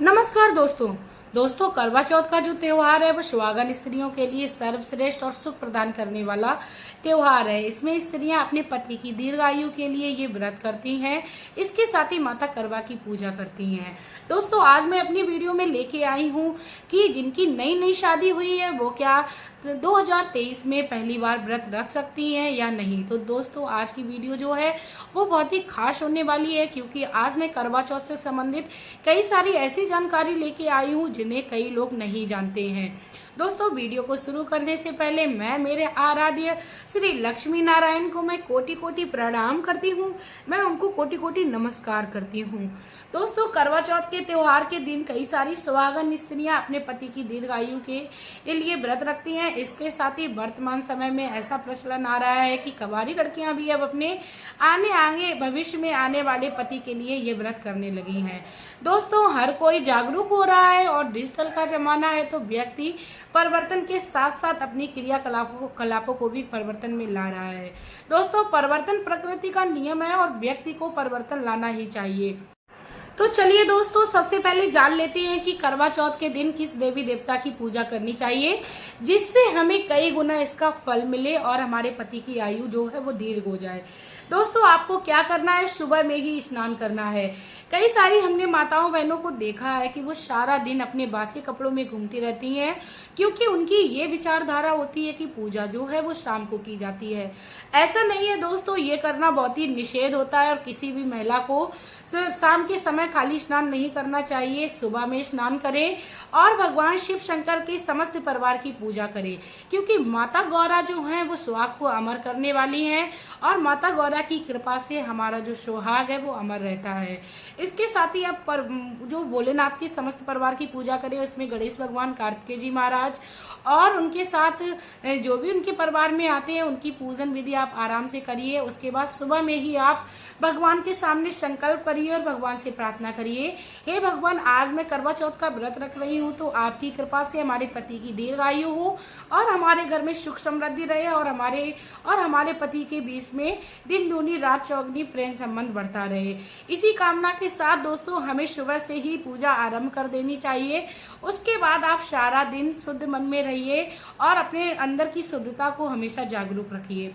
नमस्कार दोस्तों करवा चौथ का जो त्योहार है वो सुहागन स्त्रियों के लिए सर्वश्रेष्ठ और सुख प्रदान करने वाला त्योहार है। इसमें स्त्रियां अपने पति की दीर्घायु के लिए ये व्रत करती हैं। इसके साथ ही माता करवा की पूजा करती हैं। दोस्तों आज मैं अपनी वीडियो में लेके आई हूँ कि जिनकी नई नई शादी हुई है वो क्या 2023 में पहली बार व्रत रख सकती हैं या नहीं। तो दोस्तों आज की वीडियो जो है वो बहुत ही खास होने वाली है, क्योंकि आज मैं करवा चौथ से संबंधित कई सारी ऐसी जानकारी लेके आई हूँ जिन्हें कई लोग नहीं जानते हैं। दोस्तों वीडियो को शुरू करने से पहले मैं मेरे आराध्य श्री लक्ष्मी नारायण को मैं कोटि कोटि प्रणाम करती हूँ। मैं उनको कोटि कोटि नमस्कार करती हूँ। दोस्तों करवा चौथ के त्योहार के दिन कई सारी सुहागन स्त्रियां अपने पति की दीर्घायु के लिए व्रत रखती हैं। इसके साथ ही वर्तमान समय में ऐसा प्रचलन आ रहा है कि कवारी लड़कियां भी अब अपने आगे भविष्य में आने वाले पति के लिए ये व्रत करने लगी हैं। दोस्तों हर कोई जागरूक हो रहा है और डिजिटल का जमाना है, तो व्यक्ति परिवर्तन के साथ साथ अपनी क्रियाकलापों को भी परिवर्तन में ला रहा है। दोस्तों परिवर्तन प्रकृति का नियम है और व्यक्ति को परिवर्तन लाना ही चाहिए। तो चलिए दोस्तों सबसे पहले जान लेते हैं कि करवा चौथ के दिन किस देवी देवता की पूजा करनी चाहिए, जिससे हमें कई गुना इसका फल मिले और हमारे पति की आयु जो है वो दीर्घ हो जाए। दोस्तों आपको क्या करना है, सुबह में ही स्नान करना है। कई सारी हमने माताओं बहनों को देखा है कि वो सारा दिन अपने बासी कपड़ों में घूमती रहती हैं, क्योंकि उनकी ये विचारधारा होती है कि पूजा जो है वो शाम को की जाती है। ऐसा नहीं है दोस्तों, ये करना बहुत ही निषेध होता है और किसी भी महिला को शाम के समय खाली स्नान नहीं करना चाहिए। सुबह में स्नान करें और भगवान शिव शंकर के समस्त परिवार की पूजा करें, क्योंकि माता गौरा जो है वो सुहाग को अमर करने वाली हैं और माता गौरा की कृपा से हमारा जो सुहाग है वो अमर रहता है। इसके साथ ही आप जो भोलेनाथ के समस्त परिवार की पूजा करें, उसमें गणेश भगवान, कार्तिकेय जी महाराज और उनके साथ जो भी उनके परिवार में आते हैं उनकी पूजन विधि आप आराम से करिए। उसके बाद सुबह में ही आप भगवान के सामने संकल्प करिए और भगवान से प्रार्थना करिए, हे भगवान आज मैं करवा चौथ का व्रत रख रही हूँ, तो आपकी कृपा से हमारे पति की दीर्घायु हो और हमारे घर में सुख समृद्धि रहे और हमारे पति के बीच में दिन दूनी रात चौगनी प्रेम संबंध बढ़ता रहे। इसी कामना के साथ दोस्तों हमें सुबह से ही पूजा आरंभ कर देनी चाहिए। उसके बाद आप सारा दिन शुद्ध मन में रहिए और अपने अंदर की शुद्धता को हमेशा जागरूक रखिए।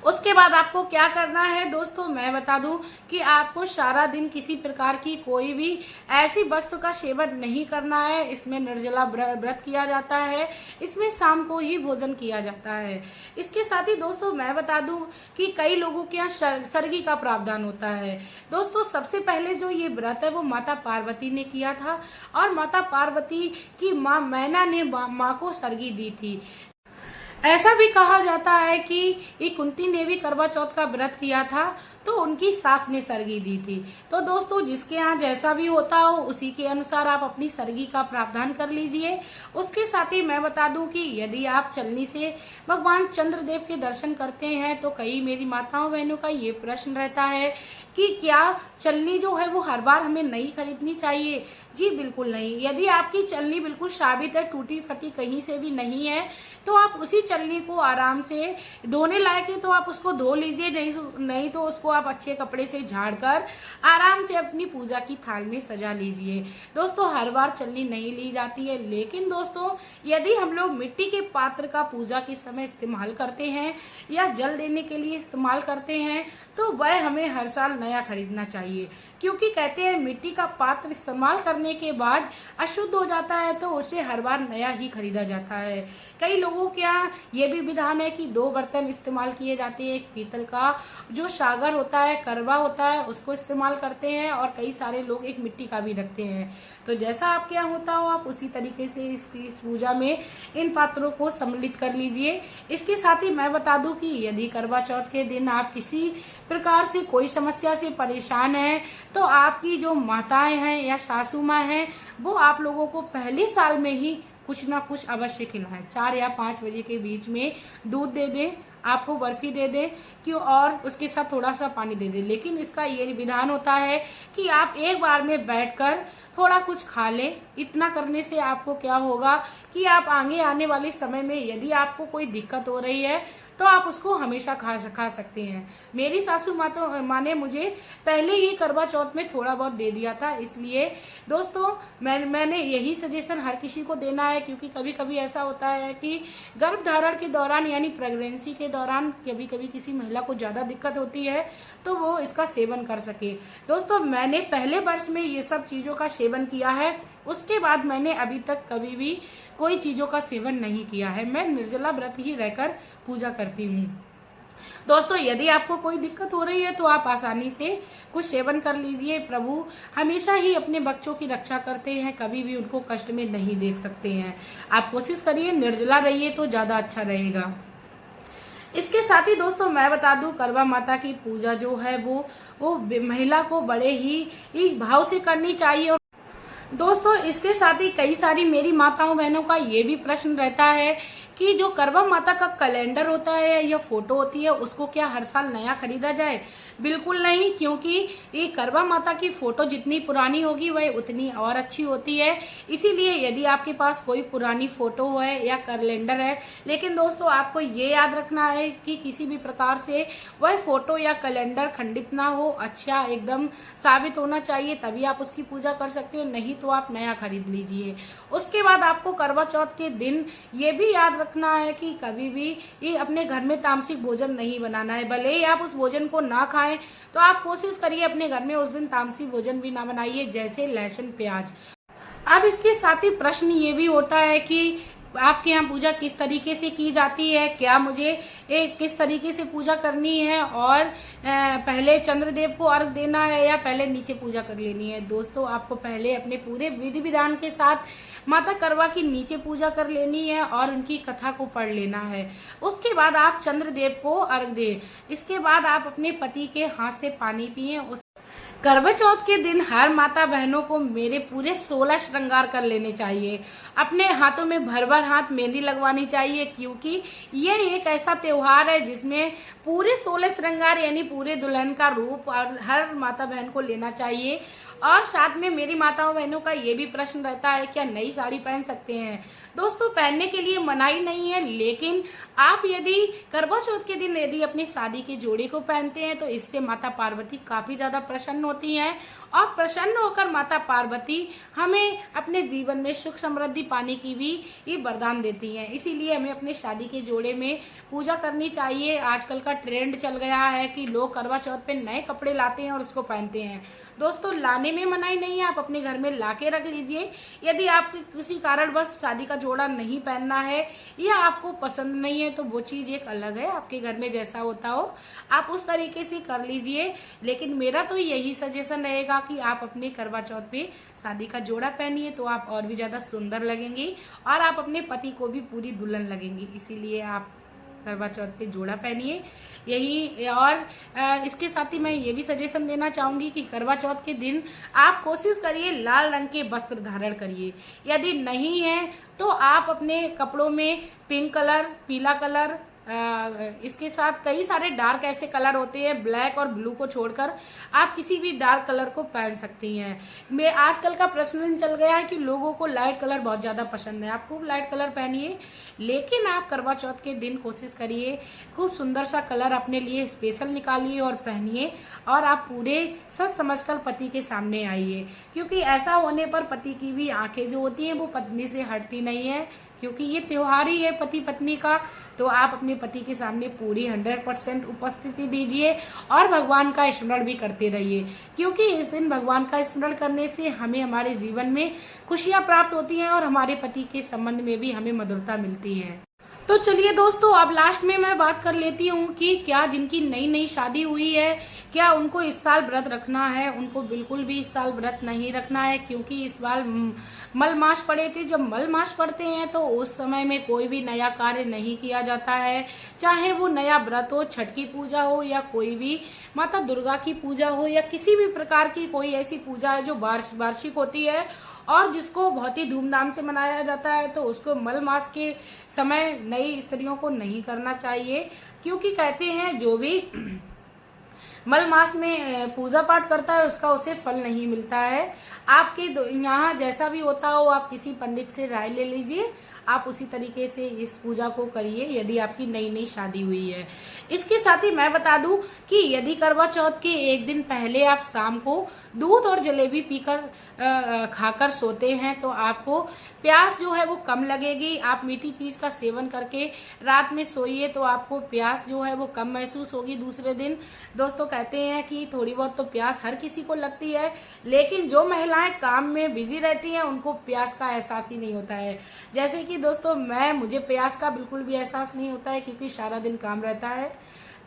उसके बाद आपको क्या करना है दोस्तों, मैं बता दूं कि आपको सारा दिन किसी प्रकार की कोई भी ऐसी वस्तु का सेवन नहीं करना है। इसमें निर्जला व्रत किया जाता है, इसमें शाम को ही भोजन किया जाता है। इसके साथ ही दोस्तों मैं बता दूं कि कई लोगों के यहाँ सर्गी का प्रावधान होता है। दोस्तों सबसे पहले जो ये व्रत है वो माता पार्वती ने किया था और माता पार्वती की माँ मैना ने माँ को सर्गी दी थी। ऐसा भी कहा जाता है कि कुंती ने भी करवा चौथ का व्रत किया था तो उनकी सास ने सर्गी दी थी। तो दोस्तों जिसके यहाँ जैसा भी होता हो उसी के अनुसार आप अपनी सर्गी का प्रावधान कर लीजिए। उसके साथ ही मैं बता दूं कि यदि आप चलनी से भगवान चंद्रदेव के दर्शन करते हैं तो कई मेरी माताओं बहनों का ये प्रश्न रहता है कि क्या चलनी जो है वो हर बार हमें नई खरीदनी चाहिए। जी बिल्कुल नहीं। यदि आपकी चलनी बिल्कुल साबित है, टूटी फटी कहीं से भी नहीं है, तो आप उसी चलनी को आराम से धोने लायक है तो आप उसको धो लीजिए, नहीं तो उसको आप अच्छे कपड़े से झाड़कर आराम से अपनी पूजा की थाल में सजा लीजिए। दोस्तों हर बार चलनी नहीं ली जाती है, लेकिन दोस्तों यदि हम लोग मिट्टी के पात्र का पूजा के समय इस्तेमाल करते हैं या जल देने के लिए इस्तेमाल करते हैं तो वह हमें हर साल नया खरीदना चाहिए, क्योंकि कहते हैं मिट्टी का पात्र इस्तेमाल करने के बाद अशुद्ध हो जाता है तो उसे हर बार नया ही खरीदा जाता है। कई लोगों के यहाँ ये भी विधान है कि 2 बर्तन इस्तेमाल किए जाते हैं, एक पीतल का जो सागर होता है, करवा होता है, उसको इस्तेमाल करते हैं और कई सारे लोग एक मिट्टी का भी रखते हैं। तो जैसा आपके यहाँ होता हो आप उसी तरीके से इस पूजा में इन पात्रों को सम्मिलित कर लीजिए। इसके साथ ही मैं बता दूं कि यदि करवा चौथ के दिन आप किसी प्रकार से कोई समस्या से परेशान हैं तो आपकी जो माताएं हैं या सासू माँ हैं वो आप लोगों को पहले साल में ही कुछ ना कुछ अवश्य खिलाएं। 4 या 5 बजे के बीच में दूध दे दें, आपको बर्फी दे दे क्यों और उसके साथ थोड़ा सा पानी दे दे। लेकिन इसका ये विधान होता है कि आप एक बार में बैठकर थोड़ा कुछ खा लें। इतना करने से आपको क्या होगा कि आप आगे आने वाले समय में यदि आपको कोई दिक्कत हो रही है तो आप उसको हमेशा खा सकते हैं। मेरी सासू माँ ने मुझे पहले ही करवा चौथ में थोड़ा बहुत दे दिया था। इसलिए दोस्तों मैंने यही सजेशन हर किसी को देना है, क्योंकि कभी कभी ऐसा होता है कि गर्भधारण के दौरान यानी प्रेगनेंसी के दौरान कभी कभी किसी महिला को ज्यादा दिक्कत होती है तो वो इसका सेवन कर सके। दोस्तों मैंने पहले वर्ष में ये सब चीजों का सेवन किया है, उसके बाद मैंने अभी तक कभी भी कोई चीजों का सेवन नहीं किया है। मैं निर्जला व्रत ही रहकर पूजा करती हूँ। दोस्तों यदि आपको कोई दिक्कत हो रही है तो आप आसानी से कुछ सेवन कर लीजिए। प्रभु हमेशा ही अपने बच्चों की रक्षा करते हैं, कभी भी उनको कष्ट में नहीं देख सकते हैं। आप कोशिश करिए निर्जला रहिए तो ज्यादा अच्छा रहेगा। इसके साथ ही दोस्तों मैं बता दूं, करवा माता की पूजा जो है वो महिला को बड़े ही भाव से करनी चाहिए। दोस्तों इसके साथ ही कई सारी मेरी माताओं बहनों का ये भी प्रश्न रहता है कि जो करवा माता का कैलेंडर होता है या फोटो होती है उसको क्या हर साल नया खरीदा जाए? बिल्कुल नहीं, क्योंकि ये करवा माता की फोटो जितनी पुरानी होगी वह उतनी और अच्छी होती है। इसीलिए यदि आपके पास कोई पुरानी फोटो है या कैलेंडर है, लेकिन दोस्तों आपको ये याद रखना है कि किसी भी प्रकार से वह फोटो या कैलेंडर खंडित ना हो, अच्छा एकदम साबित होना चाहिए, तभी आप उसकी पूजा कर सकते हो, नहीं तो आप नया खरीद लीजिए। उसके बाद आपको करवा चौथ के दिन ये भी याद रखना है कि कभी भी ये अपने घर में तामसिक भोजन नहीं बनाना है। भले ही आप उस भोजन को ना खाएं तो आप कोशिश करिए अपने घर में उस दिन तामसिक भोजन भी ना बनाइए, जैसे लहसुन प्याज। अब इसके साथ ही प्रश्न ये भी होता है कि आपके यहाँ पूजा किस तरीके से की जाती है, क्या मुझे किस तरीके से पूजा करनी है और पहले चंद्रदेव को अर्घ देना है या पहले नीचे पूजा कर लेनी है? दोस्तों आपको पहले अपने पूरे विधि विधान के साथ माता करवा की नीचे पूजा कर लेनी है और उनकी कथा को पढ़ लेना है। उसके बाद आप चंद्रदेव को अर्घ दें। इसके बाद आप अपने पति के हाथ से पानी पिए। करवा चौथ के दिन हर माता बहनों को मेरे पूरे 16 श्रृंगार कर लेने चाहिए। अपने हाथों में भर भर हाथ मेहंदी लगवानी चाहिए, क्योंकि ये एक ऐसा त्योहार है जिसमें पूरे 16 श्रृंगार यानी पूरे दुल्हन का रूप और हर माता बहन को लेना चाहिए। और साथ में मेरी माताओं बहनों का ये भी प्रश्न रहता है क्या नई साड़ी पहन सकते हैं? दोस्तों पहनने के लिए मनाही नहीं है, लेकिन आप यदि करवा चौथ के दिन यदि अपनी शादी के जोड़े को पहनते हैं तो इससे माता पार्वती काफी ज्यादा प्रसन्न होती हैं और प्रसन्न होकर माता पार्वती हमें अपने जीवन में सुख समृद्धि पाने की भी ये वरदान देती हैं। इसीलिए हमें अपने शादी के जोड़े में पूजा करनी चाहिए। आजकल का ट्रेंड चल गया है कि लोग करवा चौथ पे नए कपड़े लाते हैं और उसको पहनते हैं। दोस्तों लाने में मनाही नहीं है, आप अपने घर में लाके रख लीजिए। यदि आपके किसी कारण बस शादी का जोड़ा नहीं पहनना है या आपको पसंद नहीं है तो वो चीज एक अलग है, आपके घर में जैसा होता हो आप उस तरीके से कर लीजिए। लेकिन मेरा तो यही सजेशन रहेगा कि आप अपने करवा चौथ पे शादी का जोड़ा पहनिए तो आप और भी ज्यादा सुंदर लगेंगी और आप अपने पति को भी पूरी दुल्हन लगेंगी। इसीलिए आप करवा चौथ पे जोड़ा पहनिए यही। और इसके साथ ही मैं ये भी सजेशन देना चाहूंगी कि करवा चौथ के दिन आप कोशिश करिए लाल रंग के वस्त्र धारण करिए। यदि नहीं है तो आप अपने कपड़ों में पिंक कलर, पीला कलर, इसके साथ कई सारे डार्क ऐसे कलर होते हैं, ब्लैक और ब्लू को छोड़कर आप किसी भी डार्क कलर को पहन सकती हैं। मैं आजकल का प्रचलन चल गया है कि लोगों को लाइट कलर बहुत ज्यादा पसंद है, आप खूब लाइट कलर पहनिए। लेकिन आप करवा चौथ के दिन कोशिश करिए खूब सुंदर सा कलर अपने लिए स्पेशल निकालिए और पहनिए और आप पूरे सच समझकर पति के सामने आइए, क्योंकि ऐसा होने पर पति की भी आंखें जो होती हैं वो पत्नी से हटती नहीं है, क्योंकि ये त्योहार ही है पति पत्नी का। तो आप अपने पति के सामने पूरी 100% उपस्थिति दीजिए और भगवान का स्मरण भी करते रहिए, क्योंकि इस दिन भगवान का स्मरण करने से हमें हमारे जीवन में खुशियां प्राप्त होती हैं और हमारे पति के संबंध में भी हमें मधुरता मिलती है। तो चलिए दोस्तों अब लास्ट में मैं बात कर लेती हूँ कि क्या जिनकी नई नई शादी हुई है क्या उनको इस साल व्रत रखना है? उनको बिल्कुल भी इस साल व्रत नहीं रखना है, क्योंकि इस बार मल मास पड़े थे। जब मल मास पड़ते हैं तो उस समय में कोई भी नया कार्य नहीं किया जाता है, चाहे वो नया व्रत हो, छठ की पूजा हो या कोई भी माता दुर्गा की पूजा हो या किसी भी प्रकार की कोई ऐसी पूजा है जो वार्षिक होती है और जिसको बहुत ही धूमधाम से मनाया जाता है, तो उसको मल मास के समय नई स्त्रियों को नहीं करना चाहिए। क्योंकि कहते हैं जो भी मल मास में पूजा पाठ करता है उसका उसे फल नहीं मिलता है। आपके यहाँ जैसा भी होता हो आप किसी पंडित से राय ले लीजिए, आप उसी तरीके से इस पूजा को करिए यदि आपकी नई नई शादी हुई है। इसके साथ ही मैं बता दूं कि यदि करवा चौथ के एक दिन पहले आप शाम को दूध और जलेबी पीकर खाकर सोते हैं तो आपको प्यास जो है वो कम लगेगी। आप मीठी चीज का सेवन करके रात में सोइए तो आपको प्यास जो है वो कम महसूस होगी दूसरे दिन। दोस्तों कहते हैं कि थोड़ी बहुत तो प्यास हर किसी को लगती है, लेकिन जो महिलाएं काम में बिजी रहती हैं उनको प्यास का एहसास ही नहीं होता है। जैसे कि दोस्तों मुझे प्यास का बिल्कुल भी एहसास नहीं होता है क्योंकि सारा दिन काम रहता है।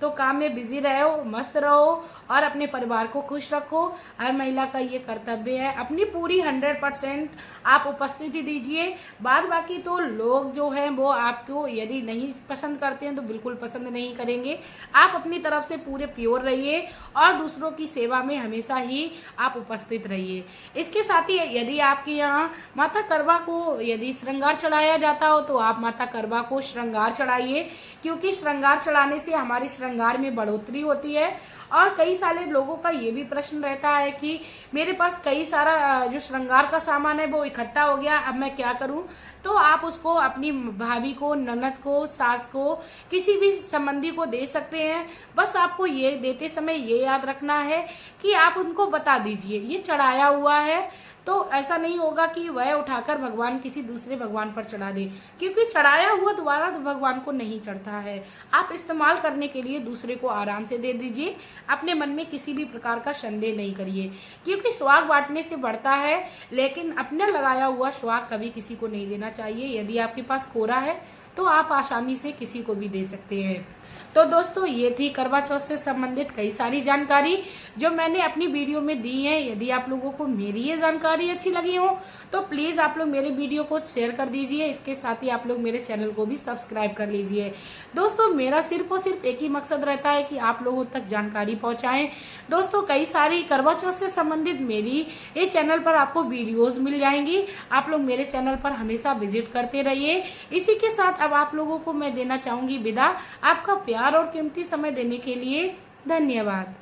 तो काम में बिजी रहो, मस्त रहो और अपने परिवार को खुश रखो। हर महिला का ये कर्तव्य है, अपनी पूरी 100% आप उपस्थिति दीजिए। बाद बाकी तो लोग जो है वो आपको यदि नहीं पसंद करते हैं तो बिल्कुल पसंद नहीं करेंगे। आप अपनी तरफ से पूरे प्योर रहिए और दूसरों की सेवा में हमेशा ही आप उपस्थित रहिए। इसके साथ ही यदि आपके यहाँ माता करवा को यदि श्रृंगार चढ़ाया जाता हो तो आप माता करवा को श्रृंगार चढ़ाइए, क्योंकि श्रृंगार चढ़ाने से हमारी श्रृंगार में बढ़ोतरी होती है। और कई सारे लोगों का ये भी प्रश्न रहता है कि मेरे पास कई सारा जो श्रृंगार का सामान है वो इकट्ठा हो गया, अब मैं क्या करूं। तो आप उसको अपनी भाभी को, ननद को, सास को, किसी भी संबंधी को दे सकते हैं। बस आपको ये देते समय ये याद रखना है कि आप उनको बता दीजिए ये चढ़ाया हुआ है। तो ऐसा नहीं होगा कि वह उठाकर भगवान किसी दूसरे भगवान पर चढ़ा दे, क्योंकि चढ़ाया हुआ दोबारा तो भगवान को नहीं चढ़ता है। आप इस्तेमाल करने के लिए दूसरे को आराम से दे दीजिए, अपने मन में किसी भी प्रकार का संदेह नहीं करिए, क्योंकि सुहाग बांटने से बढ़ता है, लेकिन अपने लगाया हुआ सुहाग कभी किसी को नहीं देना चाहिए। यदि आपके पास कोरा है तो आप आसानी से किसी को भी दे सकते हैं। तो दोस्तों ये थी करवा चौथ से संबंधित कई सारी जानकारी जो मैंने अपनी वीडियो में दी है। यदि आप लोगों को मेरी ये जानकारी अच्छी लगी हो तो प्लीज आप लोग मेरे वीडियो को शेयर कर दीजिए। इसके साथ ही आप लोग मेरे चैनल को भी सब्सक्राइब कर लीजिए। दोस्तों मेरा सिर्फ और सिर्फ एक ही मकसद रहता है कि आप लोगों तक जानकारी पहुंचाएं। दोस्तों कई सारी करवा चौथ से संबंधित मेरी ये चैनल पर आपको वीडियोज मिल जाएंगी। आप लोग मेरे चैनल पर हमेशा विजिट करते रहिए। इसी के साथ अब आप लोगों को मैं देना चाहूंगी विदा। आपका प्यार और कीमती समय देने के लिए धन्यवाद।